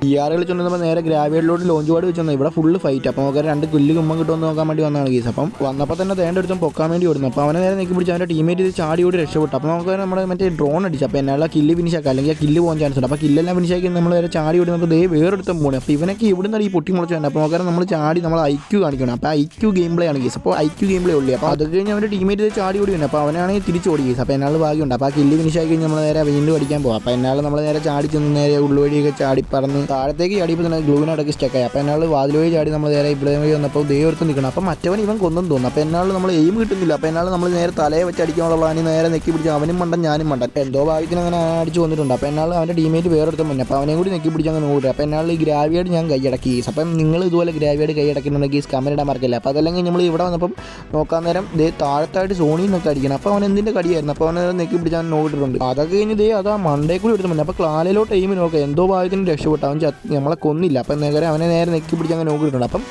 DRL കളിച്ചുകൊണ്ടിരുന്നപ്പോൾ നേരെ ഗ്രാവിയറിലോട്ട് launch പാട് വെച്ച് വന്നത്. ഇവിടെ ഫുള്ള് ഫൈറ്റ്. അപ്പോൾ നമുക്ക് 2 കില്ല് കുമ്മം കിട്ടുമെന്ന് നോക്കാൻ വേണ്ടി വന്നതാണ് കേസ്. അപ്പം വന്നപ്പോൾ തന്നെ തേണ്ടടുത്തും പൊക്കാൻ വേണ്ടി ഓടുന്നു. അപ്പോൾ അവനെ നേരെ നീക്കി പിടിച്ച് അവൻ്റെ ടീമേറ്റ് ഇത് ചാടി ഓടി രക്ഷപ്പെട്ടു. അപ്പോൾ നമുക്ക് നമ്മുടെ മറ്റേ ഡ്രോൺ അടിച്ചു. അപ്പോൾ എന്നുള്ള കില്ല് ഫിനിഷ് ആക്കാം, അല്ലെങ്കിൽ ആ കില്ല് പോകാൻ ചാൻസ് ഉണ്ട്. അപ്പോൾ കില്ലെല്ലാം ഫിനിഷ് ആക്കി നമ്മൾ നേരെ ചാടി ഓടി നമുക്ക് വേറെടുത്തും പോകണം. അപ്പോൾ ഇവനൊക്കെ ഇവിടുന്ന് ഈ പൊട്ടി മുളച്ച് വേണ്ട. അപ്പോൾ നോക്കാൻ നമ്മൾ ചാടി നമ്മൾ IQ കാണിക്കണം. അപ്പോൾ IQ ഗെയിം പ്ലേ ആണ് കേസ്. അപ്പോൾ IQ ഗെയിം പ്ലേ ഉള്ളൂ. അപ്പോൾ അത് കഴിഞ്ഞ് അവൻ്റെ ടീമേറ്റ് ഇത് ചാടി ഓടി വേണം. അപ്പോൾ അവനാണെങ്കിൽ തിരിച്ചോടി കേസ്. അപ്പോൾ എന്നാൽ ഭാഗ്യമുണ്ട്. അപ്പോൾ ആ കില്ല് ഫിനിഷ് ആക്കി കഴിഞ്ഞ് നമ്മൾ നേരെ വീണ്ടും അടിക്കാൻ പോകും. അപ്പോൾ എന്നാൽ നമ്മൾ നേരെ ചാടി ചെന്ന് നേരെ ഉള്ളുവഴിയൊക്കെ ചാടി പറന്ന് താഴത്തേക്ക് ചാടിയപ്പോൾ തന്നെ ഗ്ലൂവിനടക്ക് സ്റ്റക്കായി. അപ്പോൾ എന്നാൽ വാതിൽ വഴി ചാടി നമ്മൾ നേരെ ഇവിടെ വഴി വന്നപ്പോൾ ദൈവത്ത് നിൽക്കണം. അപ്പോൾ മറ്റവൻ ഇവൻ കൊന്നെന്ന് തോന്നുന്നു. അപ്പോൾ എന്നാൽ നമ്മൾ എയിം കിട്ടുന്നില്ല. അപ്പോൾ എന്നാൽ നമ്മൾ നേരെ തലയെ വെച്ച് അടിക്കാനുള്ള പ്ലാനിൽ നേരെ നെക്കി പിടിച്ച് അവനും മണ്ടൻ ഞാനും മണ്ടൻ എന്തോ ഭാഗ്യത്തിന് അങ്ങനെ അടിച്ച് വന്നിട്ടുണ്ട്. അപ്പോൾ എന്നാൽ അവൻ്റെ ടീമേറ്റ് വേറെടുത്തും മുന്നേ. അപ്പോൾ അവനെയും കൂടി നെക്കി പിടിച്ച് അങ്ങനെ ഓടുക. അപ്പോൾ എന്നാൽ ഈ ഗ്രാവിയായിട്ട് ഞാൻ കൈയടക്കി. അപ്പം നിങ്ങൾ ഇതുപോലെ ഗ്രാവിയായിട്ട് കൈയടക്കുന്നുണ്ടെങ്കിൽ കമൻറ്റ് ഇടാൻ മറക്കില്ല. അപ്പോൾ അതല്ലെങ്കിൽ നമ്മൾ ഇവിടെ വന്നപ്പം നോക്കാൻ നേരം താഴത്തായിട്ട് സോണിയിൽ നിന്നൊക്കെ അടിക്കണം. അപ്പോൾ അവൻ എന്തിൻ്റെ കടിയായിരുന്നു. അപ്പോൾ അവനെ നെക്കി പിടിച്ച് അവൻ നോക്കിയിട്ടുണ്ട്. അതൊക്കെ കഴിഞ്ഞ് അതാ മണ്ടേ കൂടി എടുത്തു മുന്നേ. അപ്പോൾ ക്ലാലയിലോട്ട് എയിം നോക്കുക. എന്തോ ഭാഗ്യത്തിന് രക്ഷപ്പെട്ടു. അവൻ നമ്മളെ കൊന്നില്ല. അപ്പം നേരെ അവനെ നേരെ നെക്കി പിടിച്ച് അങ്ങനെ നോക്കിയിട്ടുണ്ട്. അപ്പം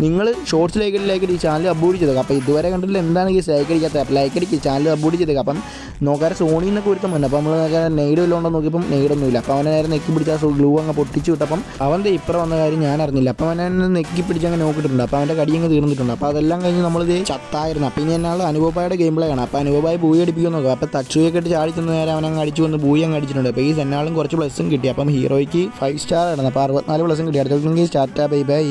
നിങ്ങൾ ഷോർട്സ് ലൈക്ക് ഈ ചാനൽ അപ്ലോഡ് ചെയ്തേക്കാം. അപ്പോൾ ഇതുവരെ കണ്ടില്ല എന്താണ് ഈ ലൈക്ക് അടിക്കാത്ത. അപ്പോൾ ലൈക്ക് അടിക്കുക, ചാനൽ അപ്ലോഡ് ചെയ്തേക്കാം. അപ്പം നോക്കാറ് സോണിൽ നിന്നൊക്കെ ഒരുത്തം വന്നു. അപ്പോൾ നമ്മൾ നെയ്ഡ് വല്ലതും ഉണ്ടോ നോക്കിയപ്പം നെയ്ഡൊന്നുമില്ല. അപ്പോൾ അവനെ നേരെ നെക്കി പിടിച്ചാൽ ഗ്ലൂ അങ്ങ് പൊട്ടിച്ച് വിട്ടപ്പം അവൻ്റെ ഇപ്പുറം വന്ന കാര്യം ഞാൻ അറിഞ്ഞില്ല. അപ്പോൾ അവനെ നെക്കി പിടിച്ച് അങ്ങനെ നോക്കിയിട്ടുണ്ട്. അപ്പോൾ അവൻ്റെ കടി അങ്ങ് തീർന്നിട്ടുണ്ട്. അപ്പോൾ അതെല്ലാം കഴിഞ്ഞ് നമ്മളിത് ചത്തായിരുന്നു. അപ്പോൾ ഇനി എന്നാൽ അനുഭവയുടെ ഗെയിം പ്ലേ ആണ്. അപ്പോൾ അനുഭവമായി ബൂയി അടിപ്പിക്കാൻ നോക്കുക. അപ്പോൾ തച്ചുയൊക്കെ ഇട്ട് ചാടി ചെന്ന് നേരെ അവനങ്ങ് അടിച്ചു വന്ന് ബൂയി അങ്ങ് അടിച്ചിട്ടുണ്ട്. അപ്പോൾ ഈ സെന്നാളും കുറച്ച് പ്ലസ്സും കിട്ടി. അപ്പം ഹീറോയ്ക്ക് 5 സ്റ്റാർ ആണ്. അപ്പോൾ 64 പ്ലസ്സും കിട്ടി. അടുത്ത സ്റ്റാർട്ടാ ബൈ ബൈ.